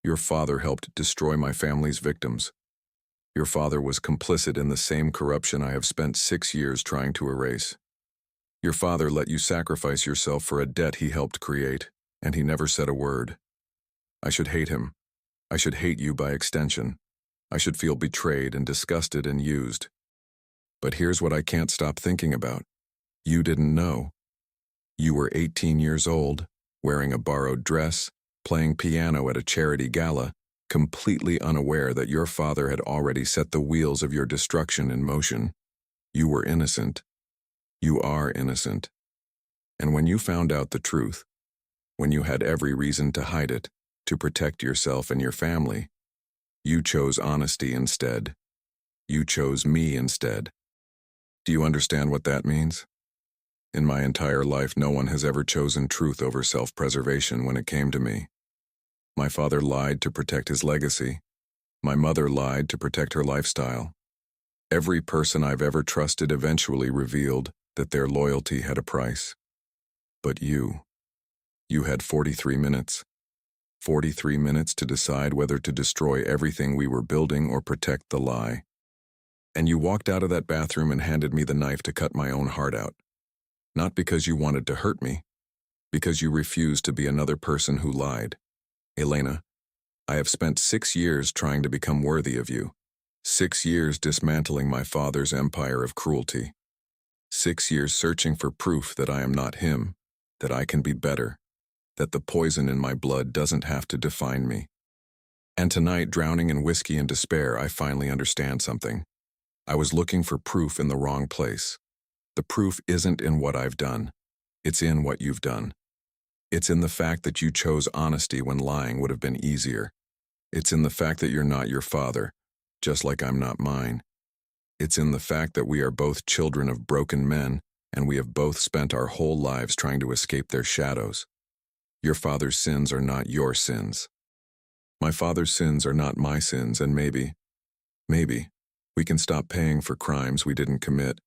Your father helped destroy my family's victims. Your father was complicit in the same corruption I have spent 6 years trying to erase. Your father let you sacrifice yourself for a debt he helped create, and he never said a word. I should hate him. I should hate you by extension. I should feel betrayed and disgusted and used. But here's what I can't stop thinking about. You didn't know. You were 18 years old, wearing a borrowed dress, playing piano at a charity gala, completely unaware that your father had already set the wheels of your destruction in motion. You were innocent. You are innocent. And when you found out the truth, when you had every reason to hide it, to protect yourself and your family, you chose honesty instead. You chose me instead. Do you understand what that means? In my entire life, no one has ever chosen truth over self-preservation when it came to me. My father lied to protect his legacy. My mother lied to protect her lifestyle. Every person I've ever trusted eventually revealed that their loyalty had a price. But you had 43 minutes. 43 minutes to decide whether to destroy everything we were building or protect the lie. And you walked out of that bathroom and handed me the knife to cut my own heart out. Not because you wanted to hurt me, Because you refuse to be another person who lied. Elena, I have spent 6 years trying to become worthy of you. 6 years dismantling my father's empire of cruelty. 6 years searching for proof that I am not him, that I can be better, that the poison in my blood doesn't have to define me. And tonight, drowning in whiskey and despair, I finally understand something. I was looking for proof in the wrong place. The proof isn't in what I've done. It's in what you've done. It's in the fact that you chose honesty when lying would have been easier. It's in the fact that you're not your father, just like I'm not mine. It's in the fact that we are both children of broken men, and we have both spent our whole lives trying to escape their shadows. Your father's sins are not your sins. My father's sins are not my sins, and maybe, we can stop paying for crimes we didn't commit.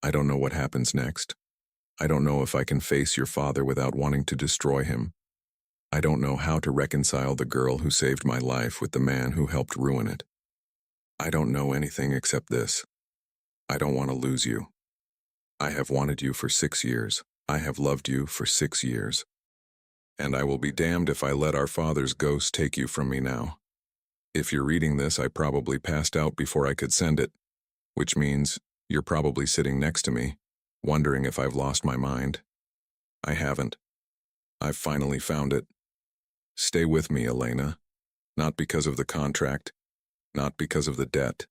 I don't know what happens next. I don't know if I can face your father without wanting to destroy him. I don't know how to reconcile the girl who saved my life with the man who helped ruin it. I don't know anything except this. I don't want to lose you. I have wanted you for 6 years. I have loved you for 6 years. And I will be damned if I let our father's ghost take you from me now. If you're reading this, I probably passed out before I could send it, which means you're probably sitting next to me, wondering if I've lost my mind. I haven't. I've finally found it. Stay with me, Elena. Not because of the contract, not because of the debt,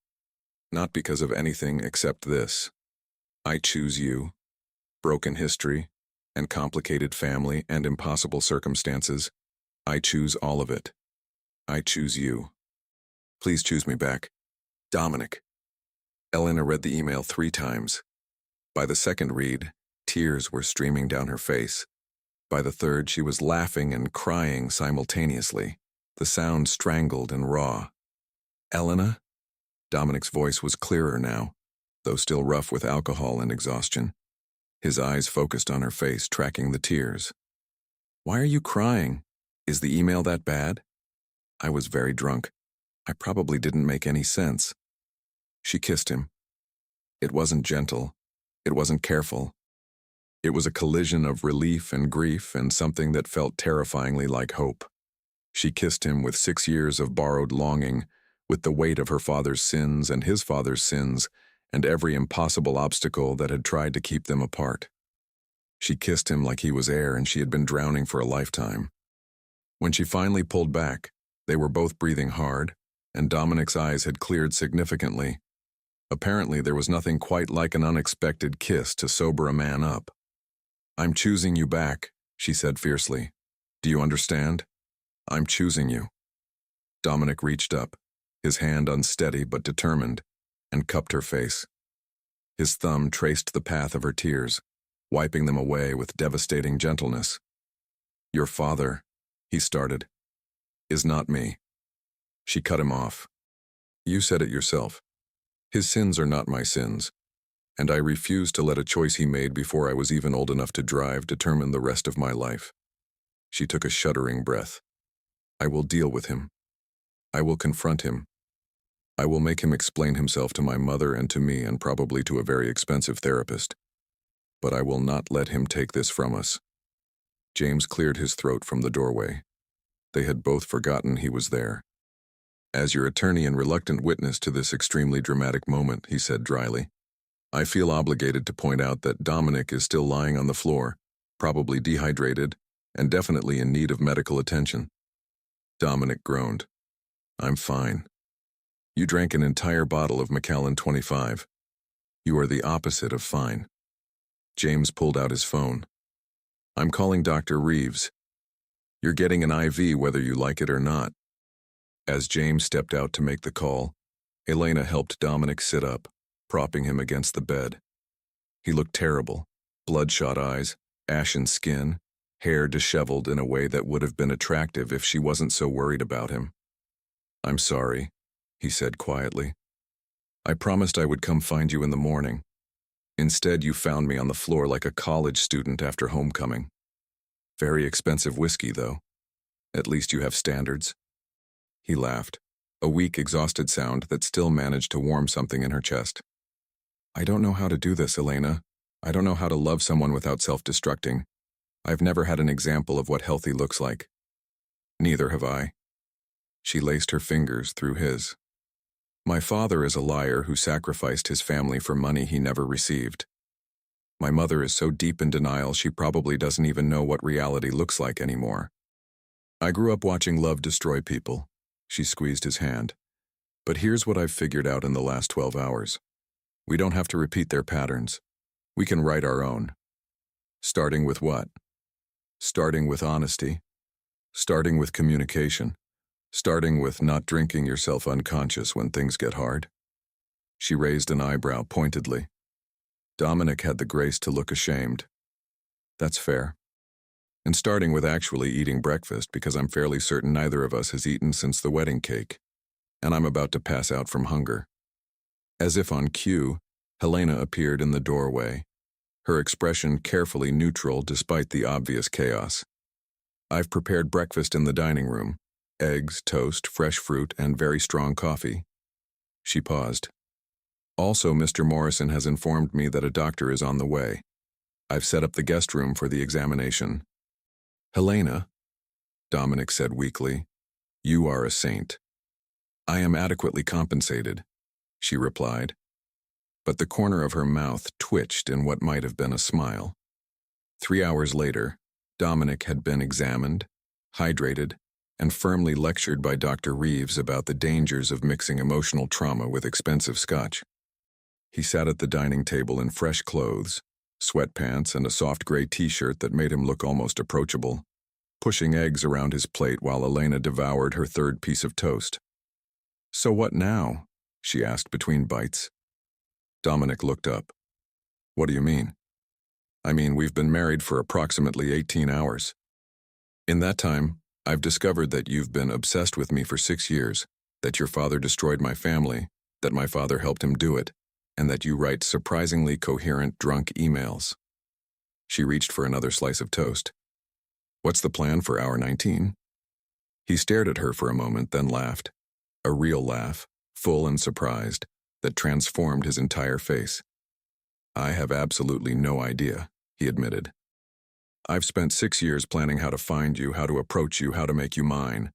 not because of anything except this. I choose you. Broken history, and complicated family and impossible circumstances. I choose all of it. I choose you. Please choose me back. Dominic. Elena read the email 3 times. By the second read, tears were streaming down her face. By the third, she was laughing and crying simultaneously, the sound strangled and raw. Elena? Dominic's voice was clearer now, though still rough with alcohol and exhaustion. His eyes focused on her face, tracking the tears. Why are you crying? Is the email that bad? I was very drunk. I probably didn't make any sense. She kissed him. It wasn't gentle. It wasn't careful. It was a collision of relief and grief and something that felt terrifyingly like hope. She kissed him with 6 years of borrowed longing, with the weight of her father's sins and his father's sins, and every impossible obstacle that had tried to keep them apart. She kissed him like he was air and she had been drowning for a lifetime. When she finally pulled back, they were both breathing hard, and Dominic's eyes had cleared significantly. Apparently, there was nothing quite like an unexpected kiss to sober a man up. I'm choosing you back, she said fiercely. Do you understand? I'm choosing you. Dominic reached up, his hand unsteady but determined, and cupped her face. His thumb traced the path of her tears, wiping them away with devastating gentleness. Your father, he started, is not me. She cut him off. You said it yourself. His sins are not my sins, and I refuse to let a choice he made before I was even old enough to drive determine the rest of my life. She took a shuddering breath. I will deal with him. I will confront him. I will make him explain himself to my mother and to me and probably to a very expensive therapist. But I will not let him take this from us. James cleared his throat from the doorway. They had both forgotten he was there. As your attorney and reluctant witness to this extremely dramatic moment, he said dryly, I feel obligated to point out that Dominic is still lying on the floor, probably dehydrated, and definitely in need of medical attention. Dominic groaned. I'm fine. You drank an entire bottle of Macallan 25. You are the opposite of fine. James pulled out his phone. I'm calling Dr. Reeves. You're getting an IV whether you like it or not. As James stepped out to make the call, Elena helped Dominic sit up, propping him against the bed. He looked terrible, bloodshot eyes, ashen skin, hair disheveled in a way that would have been attractive if she wasn't so worried about him. I'm sorry, he said quietly. I promised I would come find you in the morning. Instead, you found me on the floor like a college student after homecoming. Very expensive whiskey, though. At least you have standards. He laughed, a weak, exhausted sound that still managed to warm something in her chest. I don't know how to do this, Elena. I don't know how to love someone without self-destructing. I've never had an example of what healthy looks like. Neither have I. She laced her fingers through his. My father is a liar who sacrificed his family for money he never received. My mother is so deep in denial she probably doesn't even know what reality looks like anymore. I grew up watching love destroy people. She squeezed his hand. But here's what I've figured out in the last 12 hours. We don't have to repeat their patterns. We can write our own. Starting with what? Starting with honesty. Starting with communication. Starting with not drinking yourself unconscious when things get hard. She raised an eyebrow pointedly. Dominic had the grace to look ashamed. That's fair. And starting with actually eating breakfast because I'm fairly certain neither of us has eaten since the wedding cake. And I'm about to pass out from hunger. As if on cue, Helena appeared in the doorway, her expression carefully neutral despite the obvious chaos. I've prepared breakfast in the dining room. Eggs, toast, fresh fruit, and very strong coffee. She paused. Also, Mr. Morrison has informed me that a doctor is on the way. I've set up the guest room for the examination. Helena, Dominic said weakly, you are a saint. I am adequately compensated, she replied. But the corner of her mouth twitched in what might have been a smile. 3 hours later, Dominic had been examined, hydrated, and firmly lectured by Dr. Reeves about the dangers of mixing emotional trauma with expensive scotch. He sat at the dining table in fresh clothes, sweatpants and a soft gray t-shirt that made him look almost approachable, pushing eggs around his plate while Elena devoured her third piece of toast. So what now? She asked between bites. Dominic looked up. What do you mean? I mean, we've been married for approximately 18 hours. In that time, I've discovered that you've been obsessed with me for 6 years, that your father destroyed my family, that my father helped him do it, and that you write surprisingly coherent drunk emails. She reached for another slice of toast. What's the plan for hour 19? He stared at her for a moment, then laughed. A real laugh, full and surprised, that transformed his entire face. I have absolutely no idea, he admitted. I've spent 6 years planning how to find you, how to approach you, how to make you mine.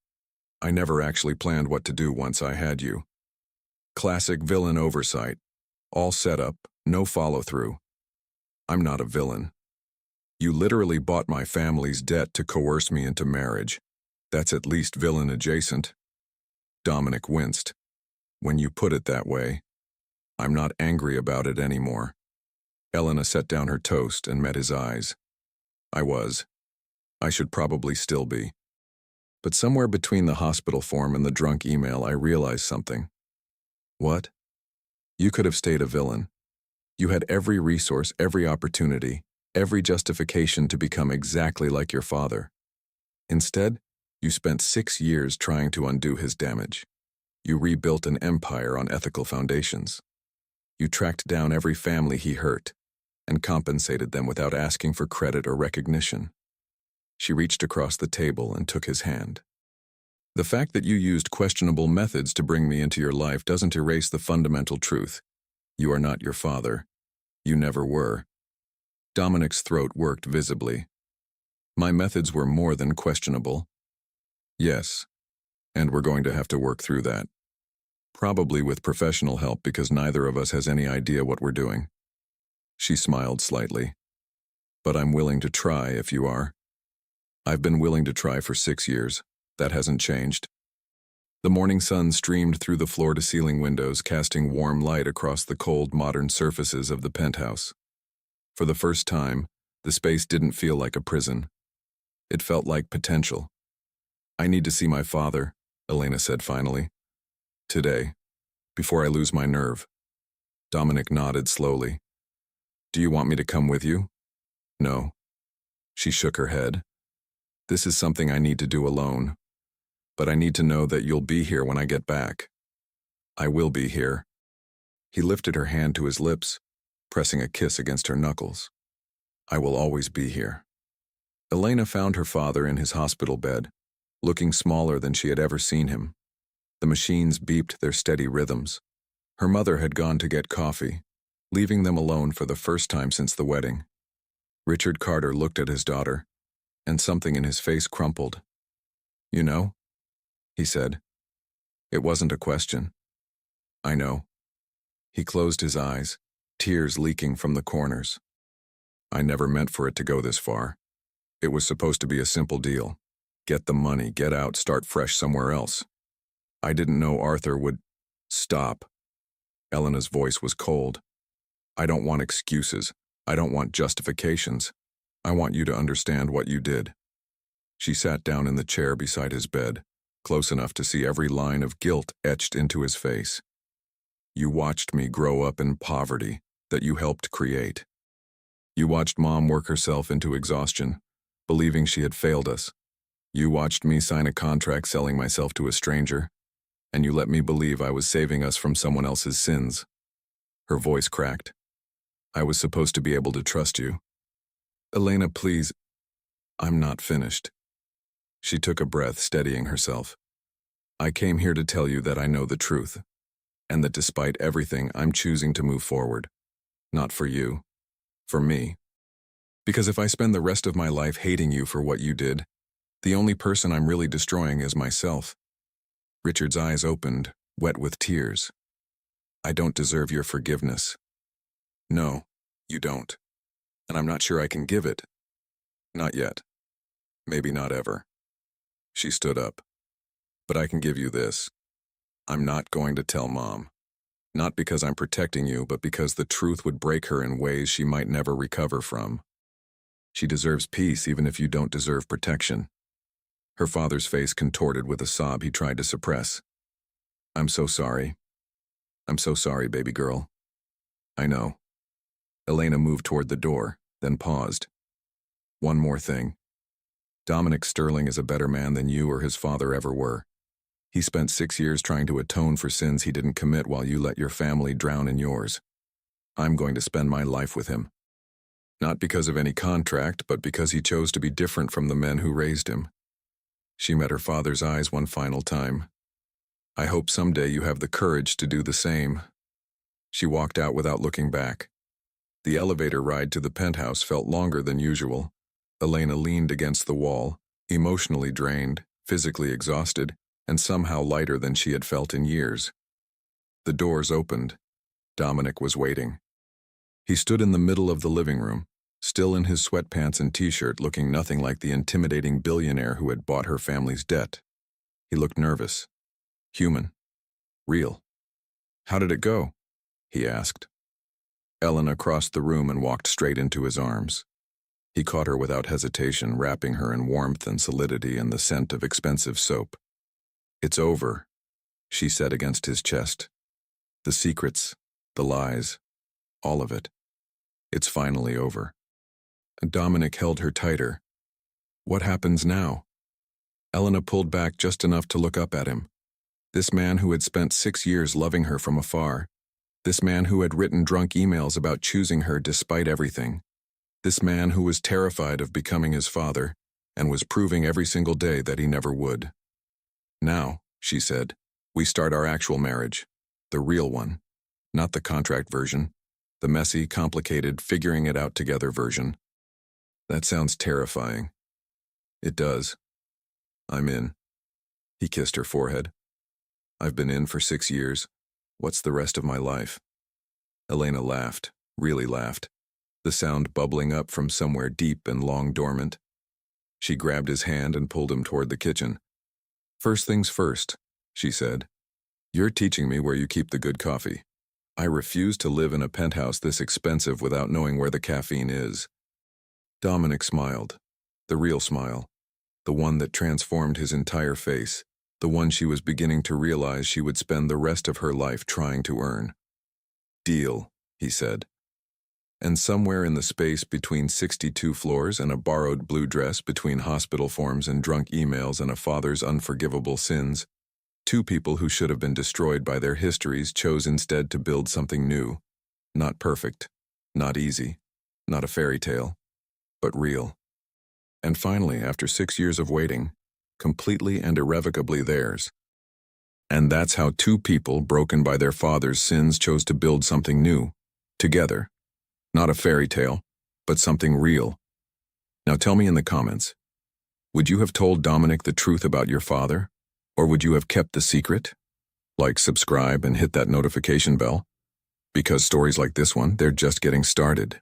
I never actually planned what to do once I had you. Classic villain oversight. All set up, no follow-through. I'm not a villain. You literally bought my family's debt to coerce me into marriage. That's at least villain adjacent. Dominic winced. When you put it that way, I'm not angry about it anymore. Elena set down her toast and met his eyes. I was. I should probably still be. But somewhere between the hospital form and the drunk email, I realized something. What? You could have stayed a villain. You had every resource, every opportunity, every justification to become exactly like your father. Instead, you spent 6 years trying to undo his damage. You rebuilt an empire on ethical foundations. You tracked down every family he hurt and compensated them without asking for credit or recognition. She reached across the table and took his hand. The fact that you used questionable methods to bring me into your life doesn't erase the fundamental truth. You are not your father. You never were. Dominic's throat worked visibly. My methods were more than questionable. Yes, and we're going to have to work through that. Probably with professional help because neither of us has any idea what we're doing. She smiled slightly. But I'm willing to try if you are. I've been willing to try for 6 years. That hasn't changed. The morning sun streamed through the floor-to-ceiling windows, casting warm light across the cold, modern surfaces of the penthouse. For the first time, the space didn't feel like a prison. It felt like potential. I need to see my father, Elena said finally. Today, before I lose my nerve. Dominic nodded slowly. Do you want me to come with you? No. She shook her head. This is something I need to do alone. But I need to know that you'll be here when I get back. I will be here. He lifted her hand to his lips, pressing a kiss against her knuckles. I will always be here. Elena found her father in his hospital bed, looking smaller than she had ever seen him. The machines beeped their steady rhythms. Her mother had gone to get coffee, leaving them alone for the first time since the wedding. Richard Carter looked at his daughter, and something in his face crumpled. "You know?" he said. It wasn't a question. "I know." He closed his eyes, tears leaking from the corners. "I never meant for it to go this far. It was supposed to be a simple deal. Get the money, get out, start fresh somewhere else. I didn't know Arthur would—" "Stop." Elena's voice was cold. "I don't want excuses. I don't want justifications. I want you to understand what you did." She sat down in the chair beside his bed, close enough to see every line of guilt etched into his face. "You watched me grow up in poverty that you helped create. You watched Mom work herself into exhaustion, believing she had failed us. You watched me sign a contract selling myself to a stranger, and you let me believe I was saving us from someone else's sins." Her voice cracked. "I was supposed to be able to trust you." "Elena, please." "I'm not finished." She took a breath, steadying herself. "I came here to tell you that I know the truth, and that despite everything, I'm choosing to move forward. Not for you, for me. Because if I spend the rest of my life hating you for what you did, the only person I'm really destroying is myself." Richard's eyes opened, wet with tears. "I don't deserve your forgiveness." "No, you don't. And I'm not sure I can give it. Not yet. Maybe not ever." She stood up. "But I can give you this. I'm not going to tell Mom. Not because I'm protecting you, but because the truth would break her in ways she might never recover from. She deserves peace even if you don't deserve protection." Her father's face contorted with a sob he tried to suppress. "I'm so sorry. I'm so sorry, baby girl." "I know." Elena moved toward the door, then paused. "One more thing. Dominic Sterling is a better man than you or his father ever were. He spent 6 years trying to atone for sins he didn't commit while you let your family drown in yours. I'm going to spend my life with him. Not because of any contract, but because he chose to be different from the men who raised him." She met her father's eyes one final time. "I hope someday you have the courage to do the same." She walked out without looking back. The elevator ride to the penthouse felt longer than usual. Elena leaned against the wall, emotionally drained, physically exhausted, and somehow lighter than she had felt in years. The doors opened. Dominic was waiting. He stood in the middle of the living room, still in his sweatpants and t-shirt, looking nothing like the intimidating billionaire who had bought her family's debt. He looked nervous, human, real. "How did it go?" he asked. Elena crossed the room and walked straight into his arms. He caught her without hesitation, wrapping her in warmth and solidity and the scent of expensive soap. "It's over," she said against his chest. "The secrets, the lies, all of it. It's finally over." Dominic held her tighter. "What happens now?" Elena pulled back just enough to look up at him. This man who had spent 6 years loving her from afar. This man who had written drunk emails about choosing her despite everything. This man who was terrified of becoming his father and was proving every single day that he never would. "Now," she said, "we start our actual marriage. The real one. Not the contract version. The messy, complicated, figuring it out together version." "That sounds terrifying." "It does. I'm in." He kissed her forehead. "I've been in for 6 years. What's the rest of my life?" Elena laughed, really laughed, the sound bubbling up from somewhere deep and long dormant. She grabbed his hand and pulled him toward the kitchen. "First things first," she said. "You're teaching me where you keep the good coffee. I refuse to live in a penthouse this expensive without knowing where the caffeine is." Dominic smiled, the real smile, the one that transformed his entire face, the one she was beginning to realize she would spend the rest of her life trying to earn. "Deal," he said. And somewhere in the space between 62 floors and a borrowed blue dress, between hospital forms and drunk emails and a father's unforgivable sins, 2 people who should have been destroyed by their histories chose instead to build something new. Not perfect, not easy, not a fairy tale, but real. And finally, after 6 years of waiting, completely and irrevocably theirs. And that's how 2 people broken by their father's sins chose to build something new, together. Not a fairy tale, but something real. Now tell me in the comments, Would you have told Dominic the truth about your father? Or would you have kept the secret? Like, subscribe, and hit that notification bell. Because stories like this one, they're just getting started.